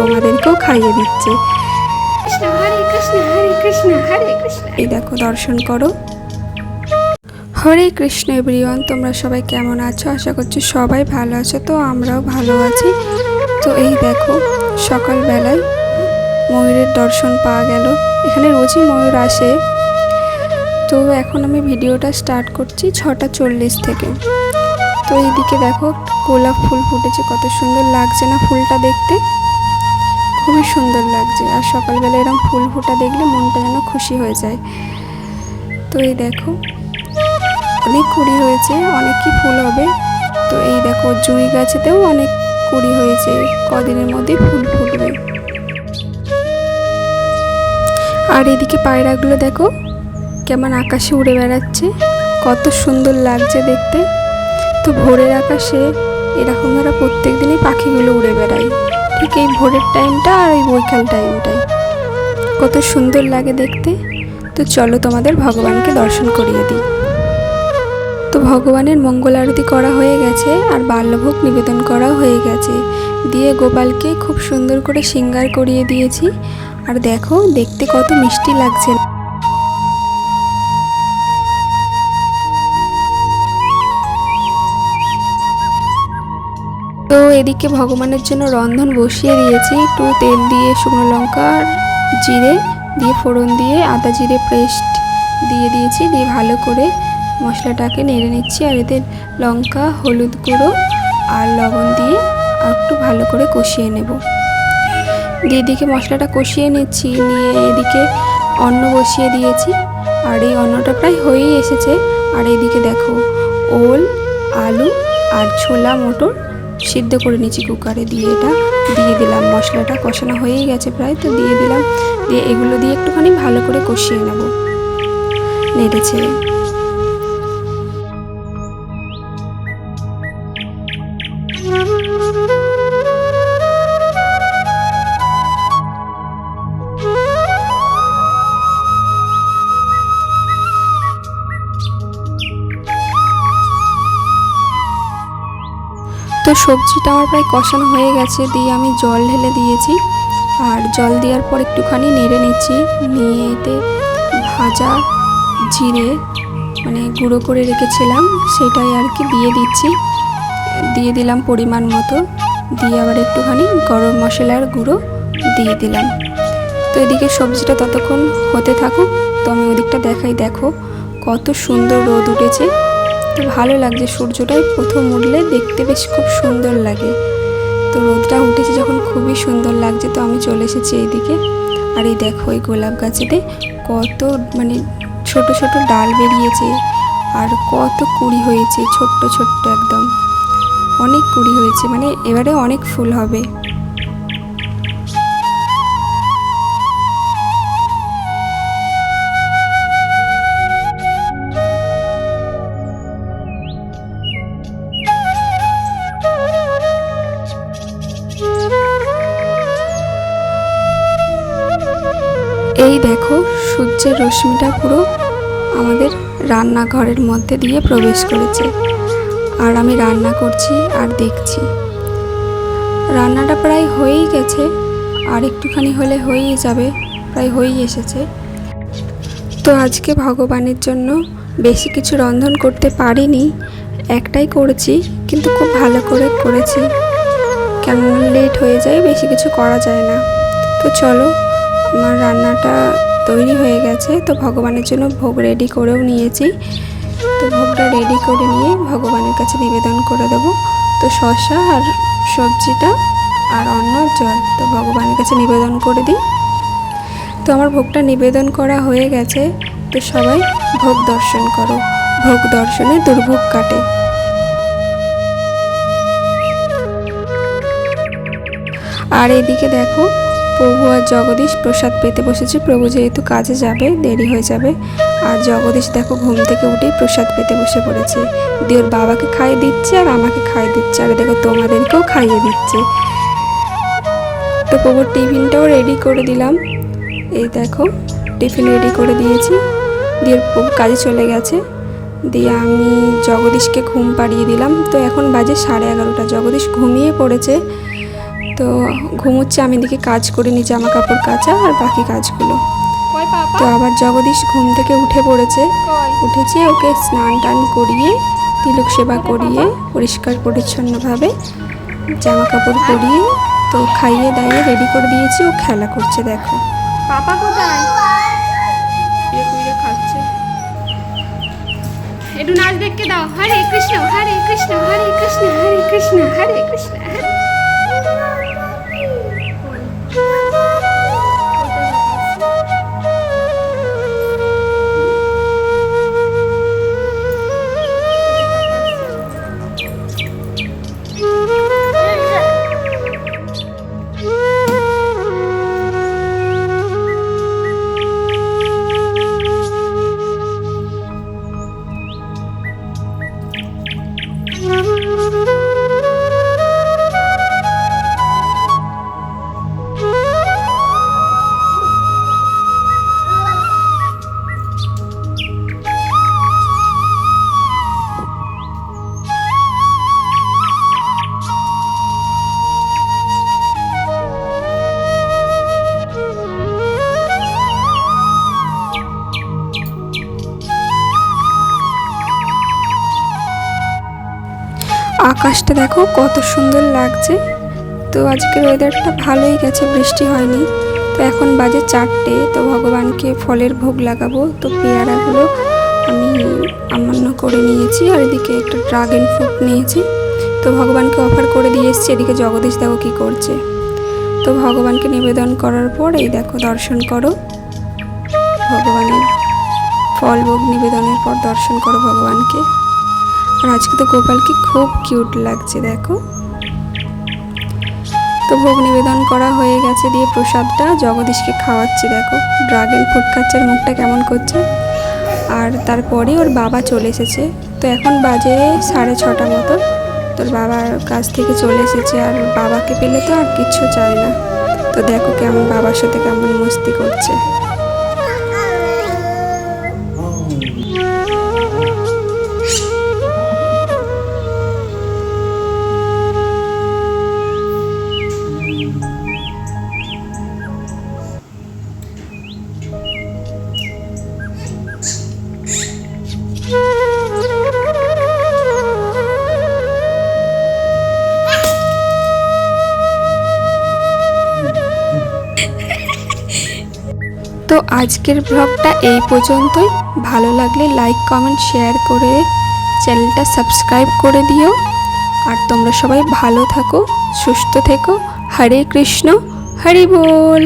তোমাদেরকেও খাইয়ে দিচ্ছে। হরে কৃষ্ণ হরে কৃষ্ণ হরে কৃষ্ণ। এই দেখো দর্শন করো। হরে কৃষ্ণ এভরিওয়ান, তোমরা সবাই কেমন আছো? আশা করছি সবাই ভালো আছো। তো আমরাও ভালো আছি। তো এই দেখো সকালবেলায় ময়ূরের দর্শন পাওয়া গেল। এখানে রোজই ময়ূর আসে। তো এখন আমি ভিডিওটা স্টার্ট করছি 6:40 থেকে। তো এইদিকে দেখো গোলাপ ফুল ফুটেছে, কত সুন্দর লাগছে না ফুলটা দেখতে? খুবই সুন্দর লাগছে। আর সকালবেলা এরকম ফুল ফোটা দেখলে মনটা যেন খুশি হয়ে যায়। তো এই দেখো অনেক কুড়ি হয়েছে, অনেকই ফুল হবে। তো এই দেখো জুঁই গাছেতেও অনেক কুড়ি হয়েছে, কদিনের মধ্যে ফুল ফুটবে। আর এদিকে পায়রাগুলো দেখো কেমন আকাশে উড়ে বেড়াচ্ছে, কত সুন্দর লাগছে দেখতে। তো ভোরের আকাশে এরকম ধরা প্রত্যেক দিনই পাখিগুলো উড়ে বেড়ায়, ঠিক এই ভোরের টাইমটা আর ওই বৈকাল টাইমটাই কত সুন্দর লাগে দেখতে। তো চলো তোমাদের ভগবানকে দর্শন করিয়ে দিই। তো ভগবানের মঙ্গল আরতি করা হয়ে গেছে আর বাল্যভোগ নিবেদন করা হয়ে গেছে। দিয়ে গোপালকে খুব সুন্দর করে শৃঙ্গার করিয়ে দিয়েছি। আর দেখো দেখতে কত মিষ্টি লাগছে। তো এদিকে ভগবানের জন্য রন্ধন বসিয়ে দিয়েছি। একটু তেল দিয়ে শুকনো লঙ্কা আর জিরে দিয়ে ফোড়ন দিয়ে আদা জিরে পেস্ট দিয়ে দিয়েছি। দিয়ে ভালো করে মশলাটাকে নেড়ে নিচ্ছি। আর এতে লঙ্কা হলুদ গুঁড়ো আর লবণ দিয়ে আর একটু ভালো করে কষিয়ে নেব। দিয়ে এদিকে মশলাটা কষিয়ে নিচ্ছি। নিয়ে এদিকে অন্ন বসিয়ে দিয়েছি। আর এই অন্নটা প্রায় হয়েই এসেছে। আর এদিকে দেখো ওল আলু আর ছোলা মটর সিদ্ধ করে নিচ্ছি কুকারে। দিয়ে এটা দিয়ে দিলাম, মশলাটা কষানো হয়েই গেছে প্রায়। তো দিয়ে দিলাম। দিয়ে এগুলো দিয়ে একটুখানি ভালো করে কষিয়ে নেব নেড়ে ছেড়ে। তো সবজিটা আমার প্রায় কষানো হয়ে গেছে। দিয়ে আমি জল ঢেলে দিয়েছি। আর জল দেওয়ার পর একটুখানি নেড়ে নিচ্ছি। নিয়ে এতে ভাজা জিরে মানে গুঁড়ো করে রেখেছিলাম সেটাই আর কি দিয়ে দিচ্ছি। দিয়ে দিলাম পরিমাণ মতো। দিয়ে আবার একটুখানি গরম মশলার গুঁড়ো দিয়ে দিলাম। তো এদিকে সবজিটা ততক্ষণ হতে থাকুক। তো আমি ওদিকটা দেখাই, দেখো কত সুন্দর রোদ উঠেছে। তো ভালো লাগছে, সূর্যটাই প্রথম উঠলে দেখতে বেশ খুব সুন্দর লাগে। তো রোদটা উঠেছে যখন খুবই সুন্দর লাগছে। তো আমি চলে এসেছি এইদিকে। আর এই দেখো এই গোলাপ গাছেতে কত মানে ছোট ছোট ডাল বেরিয়েছে আর কত কুড়ি হয়েছে, ছোট্ট ছোট্ট একদম অনেক কুড়ি হয়েছে। মানে এবারে অনেক ফুল হবে। এই দেখো সূর্যের রশ্মিটা পুরো আমাদের রান্নাঘরের মধ্যে দিয়ে প্রবেশ করেছে। আর আমি রান্না করছি আর দেখছি। রান্নাটা প্রায় হয়েই গেছে, আর একটুখানি হলে হয়েই যাবে, প্রায় হয়েই এসেছে। তো আজকে ভগবানের জন্য বেশি কিছু রন্ধন করতে পারিনি, একটাই করেছি, কিন্তু খুব ভালো করে করেছি। কেমন লেট হয়ে যায়, বেশি কিছু করা যায় না। তো চলো আমার রান্নাটা তৈরি হয়ে গেছে। তো ভগবানের জন্য ভোগ রেডি করেও নিয়েছি। তো ভোগটা রেডি করে নিয়ে ভগবানের কাছে নিবেদন করে দেবো। তো শসা আর সবজিটা আর অন্ন জল তো ভগবানের কাছে নিবেদন করে দিই। তো আমার ভোগটা নিবেদন করা হয়ে গেছে। তো সবাই ভোগ দর্শন করো, ভোগ দর্শনে দুর্ভোগ কাটে। আর এদিকে দেখো প্রভু আর জগদীশ প্রসাদ পেতে বসেছে। প্রভু যেহেতু কাজে যাবে, দেরি হয়ে যাবে। আর জগদীশ দেখো ঘুম থেকে উঠেই প্রসাদ পেতে বসে পড়েছে। দিয়ে ওর বাবাকে খাইয়ে দিচ্ছে আর আমাকে খাইয়ে দিচ্ছে। আর দেখো তোমাদেরকেও খাইয়ে দিচ্ছে। তো প্রভুর টিফিনটাও রেডি করে দিলাম। এই দেখো টিফিন রেডি করে দিয়েছি। দিয়ে প্রভু কাজে চলে গেছে। দিয়ে আমি জগদীশকে ঘুম পাড়িয়ে দিলাম। তো এখন বাজে 11:30। জগদীশ ঘুমিয়ে পড়েছে। তো ঘুমোচ্ছে, আমি এদিকে কাজ করে নি, জামা কাপড় কাচা আর বাকি কাজগুলো। কই পাপা তো আবার জগদীশ ঘুম থেকে উঠে পড়েছে, কই উঠেছে, ওকে স্নান টান করিয়ে তিলক সেবা করিয়ে পরিষ্কার পরিচ্ছন্নভাবে জামা কাপড় পরিয়ে তো খাইয়ে দাইয়ে রেডি করে দিয়েছি। ও খেলা করছে, দেখো পাপা কোথায়? খাচ্ছে। একটু নাচ দেখতে দাও। হরে কৃষ্ণ হরে কৃষ্ণ হরে কৃষ্ণ হরে কৃষ্ণ হরে কৃষ্ণ আকাশটা দেখো কত সুন্দর লাগছে। তো আজকের ওয়েদারটা ভালোই গেছে, বৃষ্টি হয়নি। তো এখন বাজে 4টে। তো ভগবানকে ফলের ভোগ লাগাবো। তো পেয়ারাগুলো আমি আমান্য করে নিয়েছি, আর এদিকে একটা ড্রাগন ফ্রুট নিয়েছি। তো ভগবানকে অফার করে দিয়ে এসেছি। এদিকে জগদীশ দেখো কী করছে। তো ভগবানকে নিবেদন করার পর এই দেখো দর্শন করো ভগবানের ফল ভোগ নিবেদনের পর দর্শন করো ভগবানকে। আর আজকে তো গোপালকে খুব কিউট লাগছে, দেখো। তো ভোগ নিবেদন করা হয়ে গেছে, দিয়ে প্রসাদটা জগদীশকে খাওয়াচ্ছি। দেখো ড্রাগন ফ্রুট খাচ্ছে, আর মুখটা কেমন করছে। আর তারপরে ওর বাবা চলে এসেছে। তো এখন বাজে 6:30 মতো। তোর বাবার কাছ থেকে চলে এসেছে, আর বাবাকে পেলে তো আর কিচ্ছু চায় না। তো দেখো কেমন বাবার সাথে কেমন মস্তি করছে। তো আজকের ব্লগটা এই পর্যন্তই। ভালো লাগলে লাইক কমেন্ট শেয়ার করে চ্যানেলটা সাবস্ক্রাইব করে দিও। আর তোমরা সবাই ভালো থাকো, সুস্থ থেকো। হরে কৃষ্ণ, হরি বল।